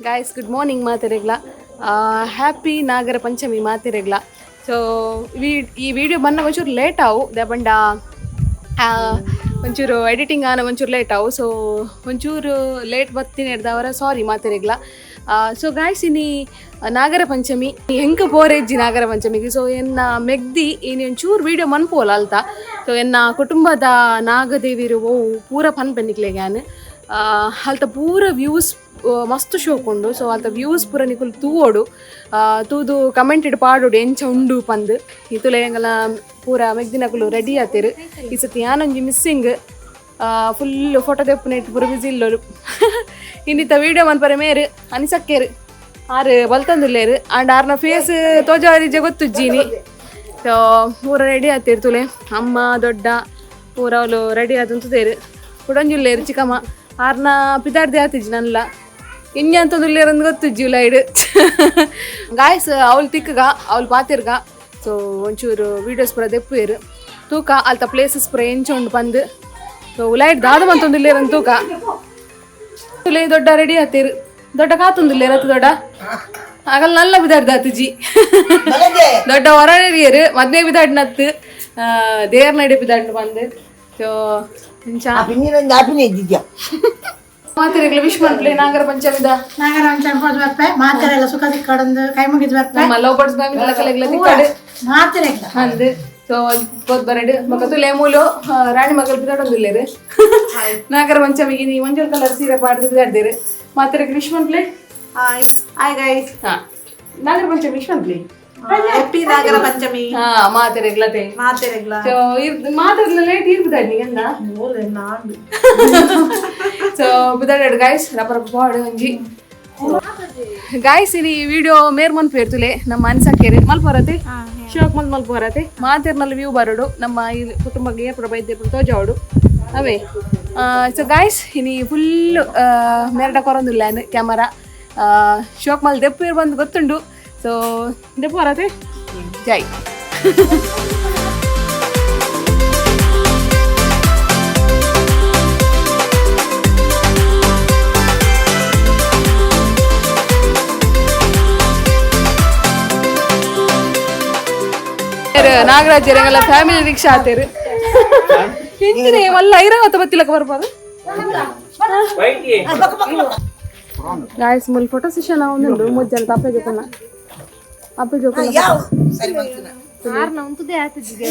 Guys good morning ಮಾತಿರೆಗ್ಲ happy Nagara Panchami ಮಾತಿರೆಗ್ಲ so ಈ video ಬನ್ನ ಒಂಚೂರು ಲೇಟ್ ಆವು ದಬಂಡ ಒಂಚೂರು ಎಡಿಟಿಂಗ್ ಆನ ಒಂಚೂರು ಲೇಟ್ ಆವು ಸೊ ಒಂಚೂರು ಲೇಟ್ ಬರ್ತೀನಿ ಹಿಡ್ದವರ ಸಾರಿ ಮಾತಿರೆಗ್ಲ ಸೊ ಗಾಯ್ಸ್ ಇನ್ನಿ ನಾಗರ ಪಂಚಮಿ ಹೆಂಗೆ ಬೋರೆಜ್ಜಿ ನಾಗರ ಪಂಚಮಿಗೆ ಸೊ ಎನ್ನ ಮೆಗ್ದಿ ಇನ್ನು ಒಂಚೂರು ವೀಡಿಯೋ ಮನ್ಪೋಲ ಅಲ್ತ ಸೊ ಎನ್ನ ಕುಟುಂಬದ ನಾಗದೇವಿರು ಪೂರ ಪನ್ ಪೆನ್ನಿಕ್ಲೆಗ್ಯಾನ್ ಅಲ್ತ ಪೂರ ವ್ಯೂಸ್ ಮಸ್ತ್ ಶೋಕುಂಡು ಸೊ ಅಲ್ತ ವ್ಯೂಸ್ ಪೂರ ನಿಕುಲು ತೂವೋಡು ತೂದು ಕಮೆಂಟೆಡ್ ಪಾಡೋಡು ಎಂಚ ಉಂಡು ಪಂದ್ ಇತುಲ ಎಂಗಲ ಪೂರ ಮೆಗ್ದಿನಕುಲು ರೆಡಿ ಆತೇರು ಈ ಸತಿ ಯಾನೊಂಜಿ ಮಿಸ್ಸಿಂಗ್ ಫುಲ್ ಫೋಟೋ ತೆಪ್ಪುನೆಟ್ಟು ಪೂರ ಬಿಸಿ ಇಲ್ಲೋರು ಇನ್ನಿತ ವೀಡಿಯೋ ಮನ್ಪರೆ ಮೇರು ಅನಿಸಕ್ಕೇರು ಆರು ಬಲ್ತಂದುಲ್ಲೇರು ಆಂಡ್ ಆರ್ನ ಫೇಸ್ ತೋಜಾವರಿಜೆ ಗೊತ್ತುಜ್ಜೀನಿ ಸೊ ಪೂರ ರೆಡಿ ಆತೇರು ತುಲೆ ಅಮ್ಮ ದೊಡ್ಡ ಪೂರ ಅವಳು ರೆಡಿ ಆತಂತೇರು ಕುಡಂಜುಲ್ಲೇರು ಚಿಕ್ಕಮ್ಮ ಆರ್ನ ಪಿದಾಡ್ದೆ ಆತಿಜ್ಜಿ ನನ್ಲ ಇನ್ಯ ಅಂತಂದುಲ್ಲೇರಂದು ಗೊತ್ತುಜ್ಜಿ ಲೈಡ್ ಗಾಯ್ಸ್ ಅವಳು ತಿಕ್ಕಗ ಅವಳು ಪಾತಿರ್ಗ ಸೊ ಒಂಚೂರು ವೀಡಿಯೋಸ್ ಪೂರ ದೆಪ್ಪುಯರು ತೂಕ ಅಲ್ತ ಪ್ಲೇಸಸ್ ಪೂರ ಎಂಚೊಂಡು ಬಂದು ಸೊ ಲೈಟ್ ದಾದ ಮಂತೊಂದುಲ್ಲೇರಂದು ತೂಕ ತುಲೆ ದೊಡ್ಡ ರೆಡಿ ಆತೇರು ದೊಡ್ಡ ಕಾತೊಂದುಲ್ಲೇರ ಅತ್ತು ದೊಡ್ಡ ಆಗಲ್ಲ ನಲ್ಲ ಬಿದಾಡ್ದ ಆತುಜಿ ದೊಡ್ಡ ಹೊರರಿಯರು ಮದ್ನೆ ಬಿದಾಡ್ನತ್ತು ದೇರ್ ನಡೆ ಬಿದಾಡ್ನ ಬಂದು ಸೊ ಮಾತಿರೆಗ್ಲ ವಿಶ್ ಮಾಡ್ಲಿ ನಾಗರ ಪಂಚಮಿದ ನಾಗರ ಪಂಚಮಿ ಬರ್ಪೆ ಮಾತೆರೆಲ್ಲ ಸುಖ ಸಿಕ್ಕಡಂದು ಕೈ ಮುಗಿದ್ ಬರ್ಪೆ ನಮ್ಮ ಲವ್ಬರ್ಡ್ಸ್ ಫ್ಯಾಮಿಲಿ ಕಲೆಗ್ಲ ತಿಕ್ಕಾಡು ಮಾತೆರೆಗ್ಲ ಅಂದು ಸೊ ಪೋದ್ ಬರಡು ಮಗ ತುಲೆ ಮೂಲು ರಾಣಿ ಮಗಳು ಬಿದಾಡೊಂದುಲ್ಲೇರು ನಾಗರ ಪಂಚಮಿಗೆ ನೀವು ಮಂಜಲ್ ಕಲರ್ ಸೀರೆ ಪಾಡ್ದು ಬಿದಾಡ್ದೇರು ಮಾತಿರೆಗ್ಲ ವಿಶ್ ಮಾಡ್ಲಿ hi hi guys Nagara Panchami wish ಮಾಡ್ಲಿ happy Nagara Panchami ಮಾತಿರೆಗ್ಲತೆ ಮಾತೆರೆಗ್ಲ so ಮಾತಿರ್ಲ late ಇರ್ಬಿದಾಡ್ ನೀಗಂದ ಮೂಲೆ ನಾಂಡು ಸೊ ಬಿದಾಡ್ ಗಾಯ್ಸ್ ರಪ ರಪ ಪಾಡು ಒಂಜಿ ಗಾಯ್ಸ್ ಈ ವಿಡಿಯೋ ಮೇರ್ ಮನ್ಪೇರ್ತುಲೆ ನಮ್ಮ ಅನ್ಸಕ್ಕೇರಿ ಮಲ್ಪೋರತೆ ಶೋಕ್ ಮಲ್ಪೋರತೆ ಮಾತಿರ್ನಲ್ಲಿ ವ್ಯೂ ಬರೋಡು ನಮ್ಮ ಈ ಕುಟುಂಬಕ್ಕೆ ಏರ್ಪಡ ಬೈದ್ಯರ್ಪಡ ತೋಜಾವಡು ಅವೇ ಸೊ ಗಾಯ್ಸ್ ಇನಿ ಫುಲ್ ಮೇರಡ ಕೊರೊಂದುಲ್ಲ ಕ್ಯಾಮರಾ ಶೋಕ್ ಮಲ್ ದೆಪ್ಪೇರ್ ಬಂದು ಗೊತ್ತುಂಡು ಸೊ ದೆಪ್ಪೋರತೆ ಜೈ ನಾಗರಾಜರೆಲ್ಲ ಫ್ಯಾಮಿಲಿ ರಿಕ್ಷಾ ಆತೇರು ಎಂತಿನೇ ಮಲ್ಲ ಐರಾವತ ಬತ್ತಿಲಕ ಬರ್ಬೋದು ಗಾಯ್ಸ್ ಮುಲ್ ಫೋಟೋ ಸೆಷನ್ ಅವನುಂಡು ಮುಜ್ಜಲ್ ಅಪ್ಪೆ ಜೊಕನ ಅಪ್ಪೆ ಜೊಕನ ಯಾರು ನಂತುದೇ ಆತಿದ್ದೆ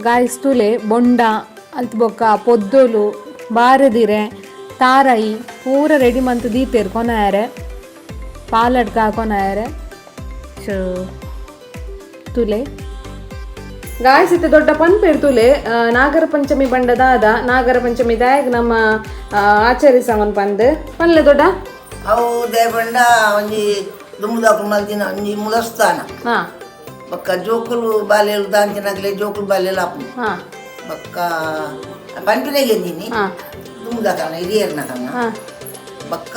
ಗಾಯ್ಸ್ ತುಲೆ ಬೊಂಡ ಅಲ್ತ ಬೊಕ್ಕ ಪೊದ್ದೋಲು ಬಾರದಿರೆ ತಾರಾಯಿ ಪೂರ ರೆಡಿ ಮಂತ್ ದೀತೇರು ಕೊನಾಯರೆ ಪಾಲಡ್ಕ ಕೊನಾಯರೆ ಸೊ ತುಲೆ ಗಾಯ್ಸ್ ಇತ್ತೆ ದೊಡ್ಡ ಪನ್ಪೇರು ತುಲೆ ನಾಗರ ಪಂಚಮಿ ಬಂಡದಾದ ನಾಗರ ಪಂಚಮಿ ದಾಯಗ್ ನಮ್ಮ ಆಚರಿಸವನ್ ಪಂದ್ ಪನ್ಲೆ ದೊಡ್ಡ ಅವು ದೇ ಬಂಡ ಒಂಜಿ ದುಮ್ದಾಕು ಮಲ್ದಿನ ಒಂಜಿ ಮುಲಸ್ಥಾನ ಬಕ್ಕ ಜೋಕುಲು ಬಾಲೆಲು ದಾಂಚಿನಾಗಲೇ ಜೋಕುಲು ಬಾಲೆಲು ಆಪು ಬಕ್ಕ ಪಂಪಿನಾಗ ಎಂದಿನಿ ದುಮ್ದಾಕನ ಹಿರಿಯರ್ನ ಕನ್ನ ಬಕ್ಕ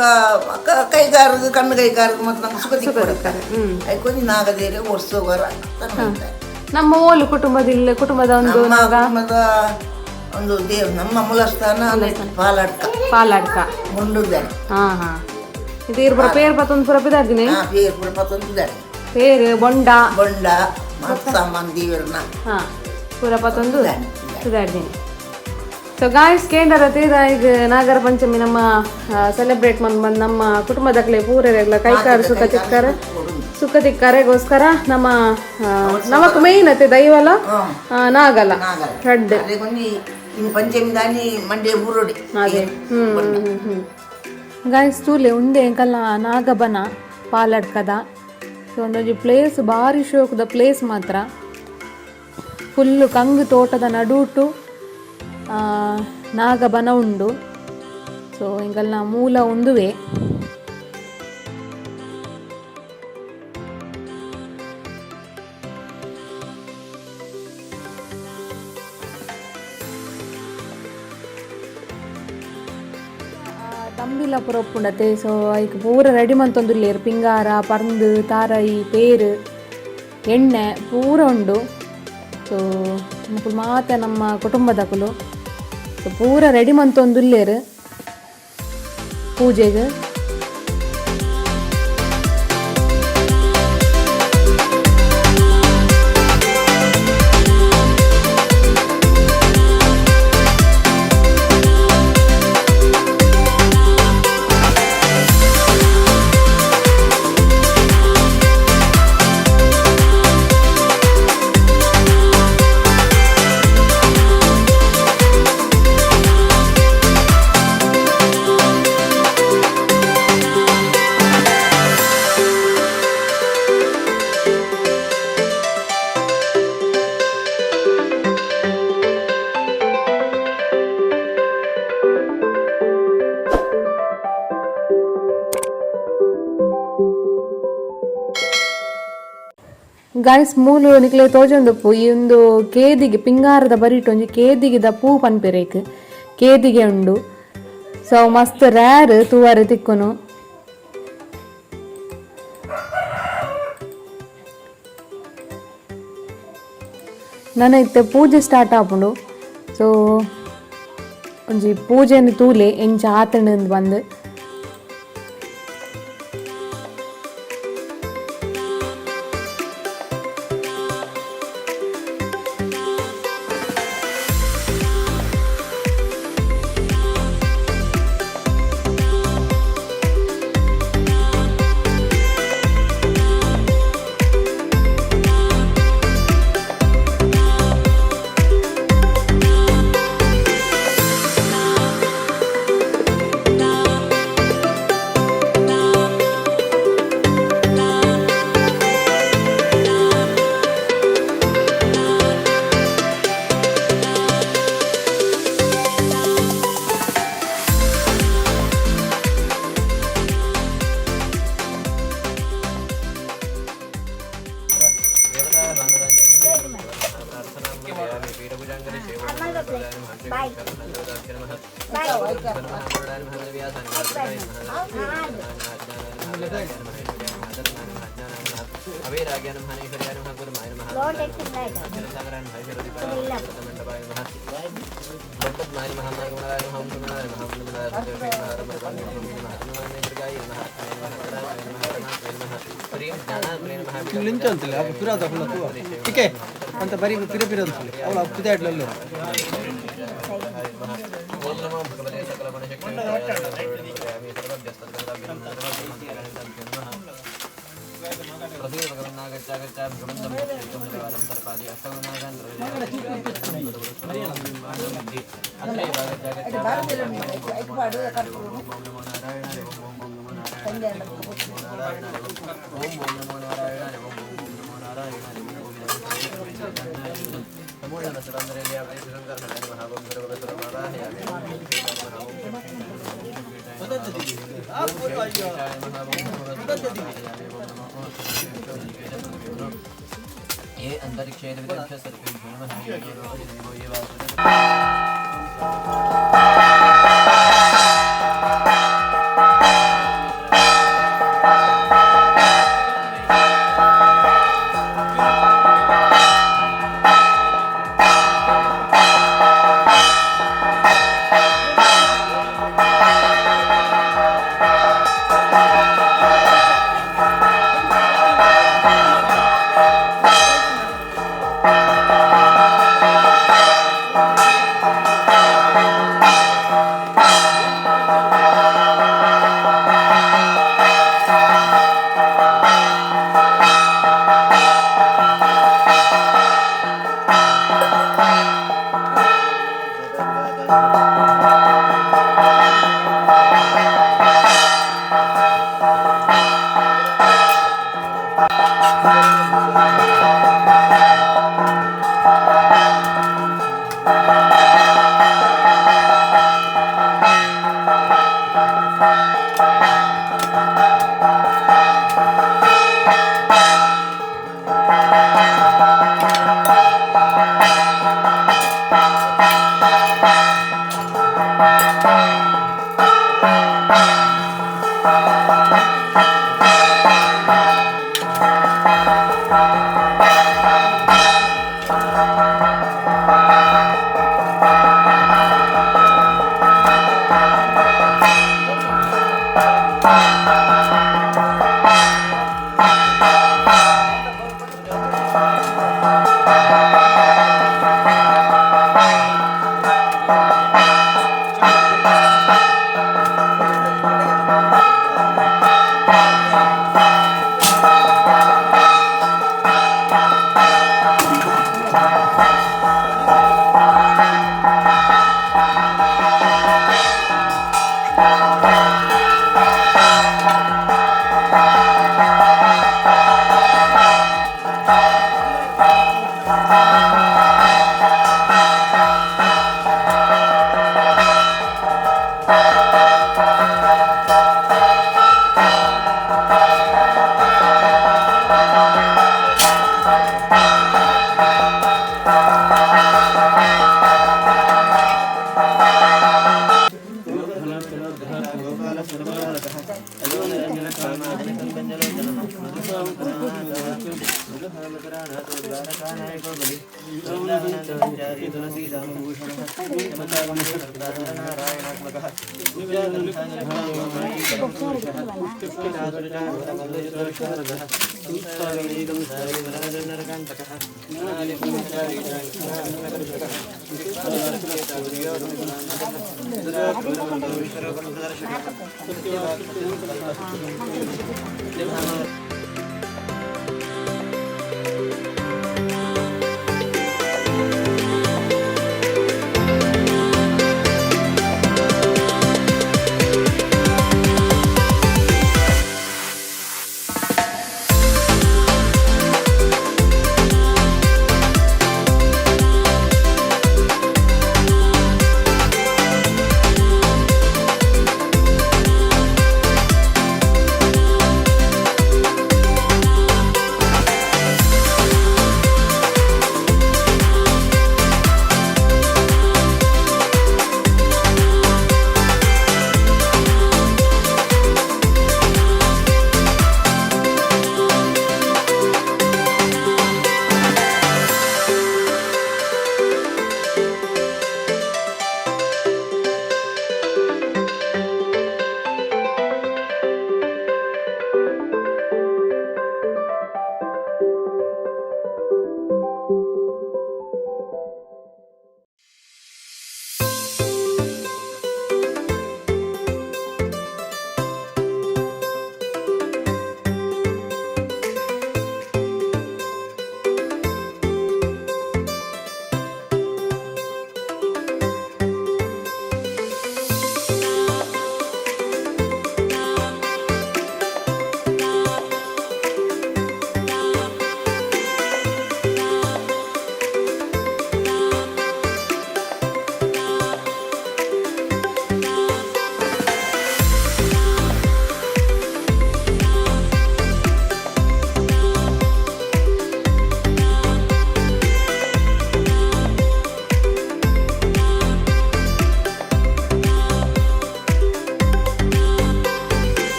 ಅಕ್ಕ ಕೈಗಾರದು ಕಣ್ಣು ಕೈಗಾರದು ಮತ್ತು ನಂಗೆ ಸುಖ ಸಿಕ್ಕೊಡಕ್ತಾರೆ ಐಕೊಂದು ನಾಗದೇರಿ ಒರ್ಸೋಗರ ನಮ್ಮ ಓಲು ಕುಟುಂಬದ ಒಂದು ಕುಟುಂಬದ ಒಂದು ದೇವ್ ನಮ್ಮ ಮೂಲಸ್ಥಾನ ಪಾಲಾಡ್ಕ ಮುಂಡುದಾರೆ ಇದು ಇರ್ಬರ ಪೇರ್ ಪತ್ತೊಂದು ಪುರ ಬಿದ್ದಾದಿನಿ ಪೇರ್ ಪುರ ಪತ್ತೊಂದು ಬಿದ್ದಾರೆ ಪೇರು ಬೊಂಡ ಸಾಮಾನ್ ದೇವರನ್ನ ಪೂರ ಪತ್ತೊಂದು ಬಿದ್ದಾಡಿನಿ ಸೊ ಗಾಯ್ಸ್ ಕೇಂದ್ರತೆ ಈಗ ನಾಗರ ಪಂಚಮಿ ನಮ್ಮ ಸೆಲೆಬ್ರೇಟ್ ಬಂದು ನಮ್ಮ ಕುಟುಂಬದಕ್ಲೆ ಪೂರೆಲ್ಲ ಕೈಕಾರ ಸುಖ ತಿಕ್ಕಾರೆಗೋಸ್ಕರ ನಮ್ಮ ನಮಕ್ ಮೇಯ್ನ್ ಅತ್ತೆ ದೈವಲ ನಾಗಲ ರೆಡ್ ಪಂಚಮಿ ದಾನಿ ಮಂಡ್ಯ ಊರೋಡಿ ಅದೇ ಗಾಯ್ಸ್ ತೂಲೆ ಉಂಡೆ ಎಂಕಲ್ಲ ನಾಗಬನ ಪಾಲಡ್ಕದ ಸೊ ಒಂದೊಂದು ಪ್ಲೇಸ್ ಭಾರಿ ಶೋಕದ ಪ್ಲೇಸ್ ಮಾತ್ರ ಫುಲ್ಲು ಕಂಗು ತೋಟದ ನಡುಟು ನಾಗಬನ ಉಂಡು. ಸೊ ಇಂಗಲ್ನ ಮೂಲ ಒಂದುವೆ ಎಲ್ಲ ಪೂರ ಒಪ್ಪುಂಡತೆ. ಸೊ ಐಕ್ ಪೂರ ರೆಡಿ ಮಂತೊಂದುಲ್ಲೇರು, ಪಿಂಗಾರ ಪರ್ಂದು ತಾರಾಯಿ ಪೇರು ಎಣ್ಣೆ ಪೂರ ಉಂಡು. ಸೊ ಮುಕ್ಕುಲು ಮಾತ ನಮ್ಮ ಕುಟುಂಬದಕುಲು ಸೊ ಪೂರ ರೆಡಿ ಮಂತೊಂದುಲ್ಲೇರು ಪೂಜೆಗೆ. ಗೈಸ್ ಮೂಲು ನಿಕ್ಲೆ ತೋಜೊಂದುಪ್ಪು ಈ ಒಂದು ಕೇದಿಗೆ ಪಿಂಗಾರದ ಬರಿಟ್ ಒಂಜಿ ಕೇದಿಗೆದ ಪೂ ಪನ್ಪೆರೇಕ್ ಕೇದಿಗೆ ಉಂಡು. ಸೊ ಮಸ್ತ್ ರ್ಯಾರ್ ತೂವರೆ ತಿಕ್ಕುನು. ನನ್ನ ಇತ್ತೆ ಪೂಜೆ ಸ್ಟಾರ್ಟ್ ಆಪುಂಡು. ಸೊ ಒಂಜಿ ಪೂಜೆನ ತೂಲೆ ಎಂಚ ಆತಂಡ್ ಬಂದು ಅಂತ ಬರೀ ಪಿರ ಅಂತಲೇ ಅವಳು ಅಪ್ಪಿದೆ ಆಡ್ಲಲ್ಲೇ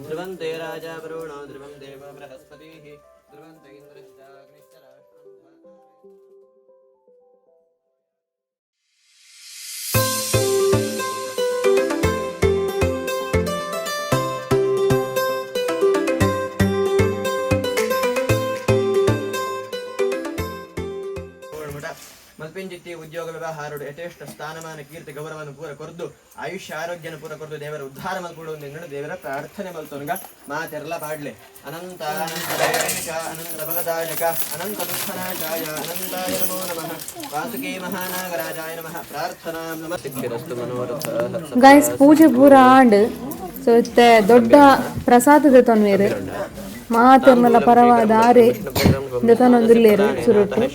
ध्रुवन्ते राजा वरुणो ध्रुवं देव बृहस्पतिः ध्रुवन्त इन्द्रश्चाग्निश्च ಮಲ್ಪಿಂಜಿತ್ತಿ ಉದ್ಯೋಗ ವ್ಯವಹಾರಡು ಯಥೇಷ್ಟ ಸ್ಥಾನಮಾನ ಕೀರ್ತಿ ಗೌರವವನ್ನು ಪೂರ ಕೊರ್ದು ಆಯುಷ್ಯ ಆರೋಗ್ಯನ ಪೂರ ಕೊರ್ದು ದೇವರ ಉದ್ಧಾರ ಮಲ್ಕೊಡು ದೇವರ ಪ್ರಾರ್ಥನೆ ಮಲ್ತೋನ್ಗ ಮಾತೆರ್ಲ ಪಾಡ್ಲೆ ಅನಂತ ಅನಂತ ದಯೇಶ ಅನಂತ ಬಲದಾಯಕ ಅನಂತ ದುಃಖನಾಶಾಯ ಅನಂತಾಯ ನಮೋ ನಮಃ ವಾಸುಕಿ ಮಹಾನಾಗರಾಜಾಯ ನಮಃ ಪ್ರಾರ್ಥನಾ ನಮಃ ಸಿದ್ಧಿರಸ್ತು ಮನೋರಥ ಗೈಸ್ ಪೂಜೆ ಪೂರ ಆಂಡ್ ಸೊ ಇತ್ತೆ ದೊಡ್ಡ ಪ್ರಸಾದದ ತೊನ್ವೇರು ಮಾತೆರ್ನಲ ಪರವಾದ ಆರೆ ದೆತನೊಂದುಲ್ಲೇರು ಸುರುಟ್ಟು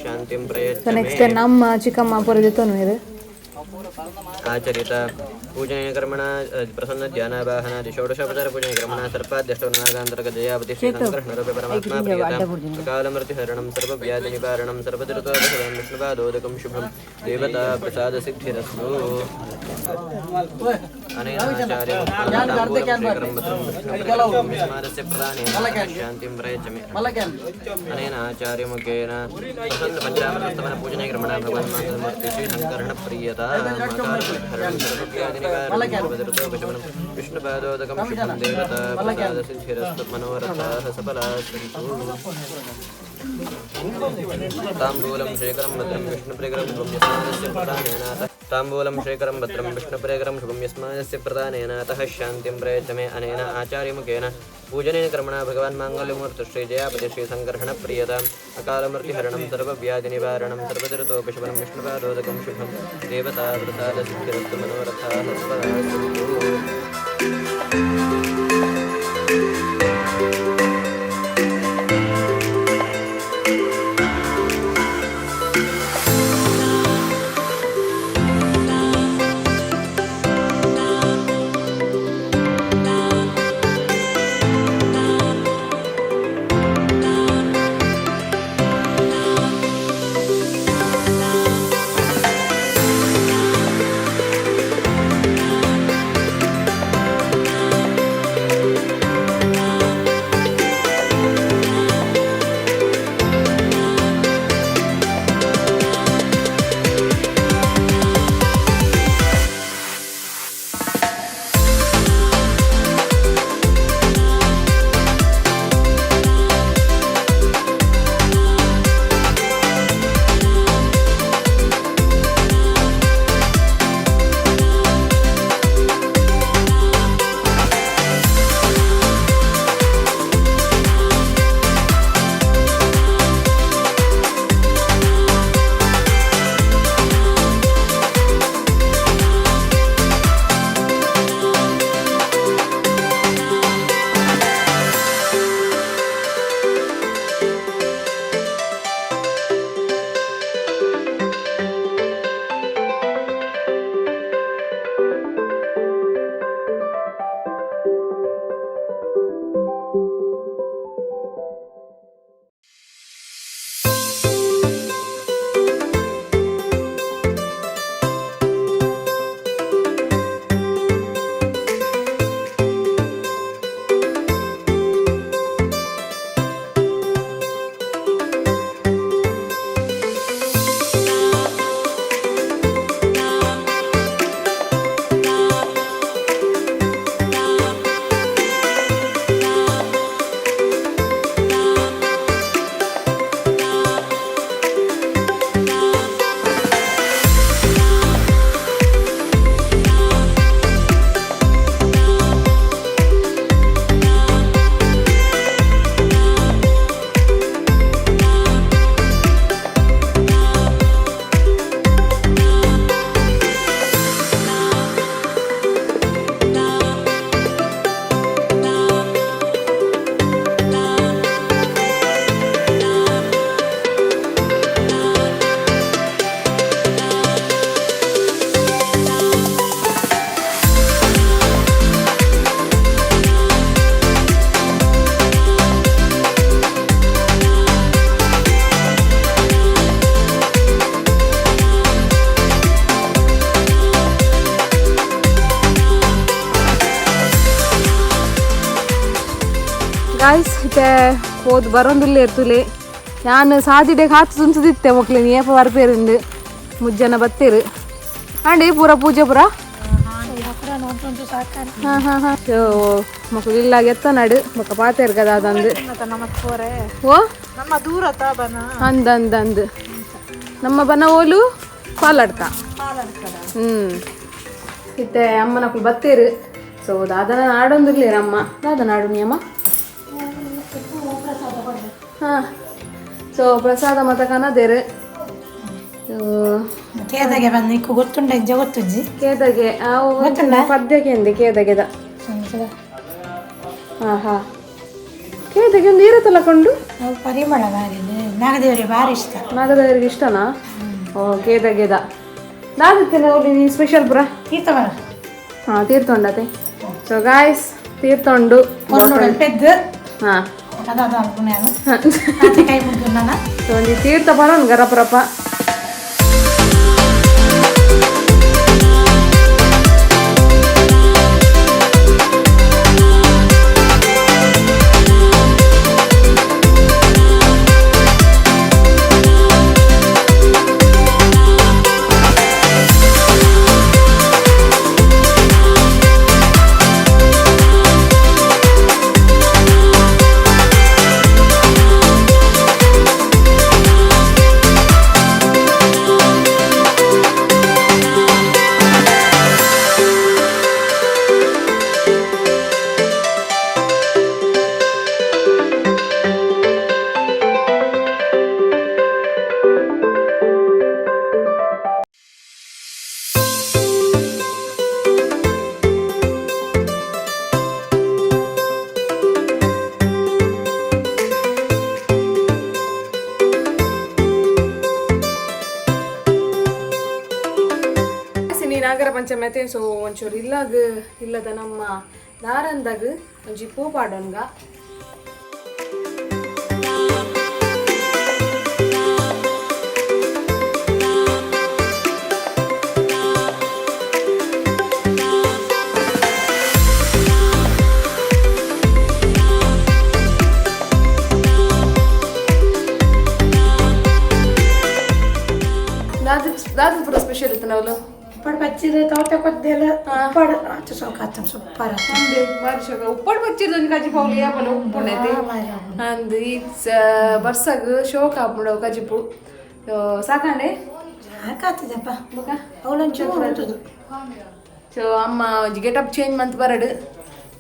ಸೊ ನೆಕ್ಸ್ಟ್ ನಮ್ಮ ಚಿಕ್ಕಮ್ಮ ಪೂರ ದೆತೊನ್ವೇರು ಆಚರಿತ पूजने कर्मणा प्रसन्न ध्यानावाहनादि षोडशोपचार पूजने कर्मणा सर्पाद्यष्टोनागान्तर्गत जयावति श्रीशङ्कररूपे परमात्मा प्रियतां सकालमृत्युहरणं सर्वव्याधिनिवारणं सर्वदुरितोपशमनं विष्णुपादोदकं शुभं देवता प्रसादसिद्धिरस्तु अनेन आचार्यमुखेन प्रदानेन शान्तिं प्रयच्छमि अनेन आचार्यमुखेन प्रसन्नपञ्चामृतस्तवनं पूजने कर्मणा भगवान् मातृमूर्ति श्रीशङ्करः प्रियतां विष्णुपादोदकं शुभं देवता प्रसादसिद्धिरस्तु मनोरथाः सफलाः सन्तु ताम्बूलं शेखरं भद्रं विष्णुप्रियकरं शुभं यस्मादस्य प्रदानेनाथ ताम्बूलं शेखरं भद्रं विष्णुप्रियकरं शुभं यस्मादस्य प्रदानेनातः शान्तिं प्रयच्छमे अनेन आचार्यमुखेन पूजनेन कर्मणा भगवान् माङ्गल्यमूर्ति श्रीजयापति श्रीशङ्करः प्रियताम् अकालमृत्युहरणं सर्वव्याधिनिवारणं सर्वदुरितोपशमनं विष्णुपादोदकं शुभं देवता प्रसादसिद्धिरस्तु मनोरथाः सफलाः सन्तु ಗಾಯ್ಸ್ ಇತ್ತೆ ಹೋದ್ ಬರೋದಿಲ್ಲ ಇರ್ತುಲೆ ನಾನು ಸಾದಿಡೆಗೆ ಹಾತು ಸುನ್ಸದಿತ್ತೆ ಮಕ್ಳು ಏಪ ಬರ್ಪೇರುಂಡು ಮುಜ್ಜನ ಬತ್ತೇರು ಆಂಡಿ ಪೂರ ಪೂಜೆ ಪೂರ ಹಾಂ ಹಾಂ ಹಾಂ ಸೊ ಮಕ್ಳು ಇಲ್ಲ ಎತ್ತ ನಡು ಮಕ್ಕ ಪಾತೇರು ಕದ ಅದಂದು ಓ ನಮ್ಮ ದೂರ ಅಂದ್ ನಮ್ಮ ಬನ ಓಲು ಪಾಲಾಡ್ಕ ಇತ್ತೆ ಅಮ್ಮನಕ್ಕಳು ಬತ್ತೇರು ಸೊ ದಾದನ ನಾಡೊಂದಿರ್ಲಿರ ಅಮ್ಮ ದಾದ ನಾಡು ನೀ ಅಮ್ಮ ಹಾಂ ಸೊ ಪ್ರಸಾದ ಮತ ಕನದೇರು ಕೇದಗೆ ಬಂದು ಗೊತ್ತುಂಡ ಗೊತ್ತುಜ್ಜಿ ಕೇದಗೆ ಪದ್ಯಕ್ಕೆ ಎಂದೆ ಕೇದಗೆದ ಹಾಂ ಹಾಂ ಕೇದಗೆ ಒಂದು ನೀರು ತಲಕೊಂಡು ಪರಿಮಳ ಭಾರಿ ನಾಗದೇವರಿಗೆ ಭಾರಿ ಇಷ್ಟ ನಾಗದೇವರಿಗೆ ಇಷ್ಟನಾ ಓ ಕೇದಗೆದ ನಾದಿತ್ತೇನೆ ಅವಳಿ ನೀನು ಸ್ಪೆಷಲ್ ಬ್ರಾ ತೀರ್ಥವರ ಹಾಂ ತೀರ್ಥೊಂಡತೆ ಸೊ ಗಾಯ್ಸ್ ತೀರ್ಥೊಂಡು ಪೆದ್ದು ಹಾಂ ಅದಾದ ಅನ್ಕೊಂಡೆ ಕೈ ಮುಗಿದು ನಾನು ಸೊ ಒಂದು ತೀರ್ಥ ಬರೋಣ ಗರಪರಪ್ಪ ನಾಗರ ಪಂಚಮಿ ಐತೆ ಸೊ ಒಂಚೂರು ಇಲ್ಲದ ನಮ್ಮ ದಾರಂದಾಗ ಒಂಚಿ ಪೂ ಪಾಡೋನ್ಗ ದಾದ ಪೂರ ಸ್ಪೆಷಲ್ ಇತ್ತು ನಾವು ಉಪ್ಪಡು ಬಚ್ಚಿದ ತೋಟ ಕೊದ್ದೆಲ್ಲ ಉಪ್ಪಡು ಅಚ್ಚು ಸೌಕಾತ ಸೂಪರ್ ಬಾರಿ ಶೋಕ ಉಪ್ಪಡು ಬಚ್ಚಿದ ಕಜಿ ಪೌಲಿ ಯಾಪಲ ಉಪ್ಪುಂಡೈತಿ ಅಂದ್ ಈ ಬರ್ಸಗ್ ಶೋಕ ಆಪುಂಡು ಕಜಿಪು ಸಾಕಂಡೆ ಸಾಕಾಗ್ತದಪ್ಪ ಅವಳೊಂಚೂರು ಸೊ ಅಮ್ಮ ಒಂಜಿ ಗೆಟಪ್ ಚೇಂಜ್ ಮಂತ್ ಬರಡು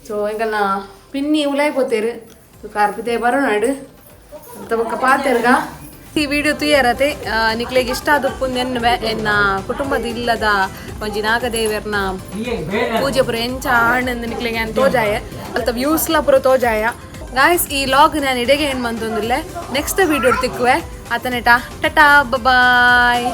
ಸೊ ಎಂಕಲ್ನ ಪಿನ್ನಿ ಉಲಾಯ್ಪೋತೇರು ಸೊ ಕಾರ್ಪಿತೆ ಬರೋನಾಡು ಅಂತ ಬೊಕ್ಕ ಪಾತೆರ್ಗ ಈ ವಿಡಿಯೋ ತುಯ್ಯರತೆ ನಿಕ್ಲೆಗೆ ಇಷ್ಟ ಆದುಪ್ಪುಂದೆನ್ನುವೆ ಎನ್ನ ಕುಟುಂಬದ ಇಲ್ಲದ ಒಂಜಿ ನಾಗದೇವರ್ನ ಪೂಜೆ ಪುರ ಎಂಚ ಆಣಂದು ನಿಕ್ಲೆಗೆ ನಾನು ತೋಜಾಯ ಅಲ್ತ ವ್ಯೂಸ್ಲ ಪುರ ತೋಜಾಯ ಗಾಯ್ಸ್ ಈ ಲಾಗ್ ನಾನು ಇಡೆಗೆ ಏನು ಬಂತಂದಿಲ್ಲ ನೆಕ್ಸ್ಟ್ ವಿಡಿಯೋ ತಿಕ್ಕುವೆ ಆತನೇಟ ಟಟಾ ಬಾಯ್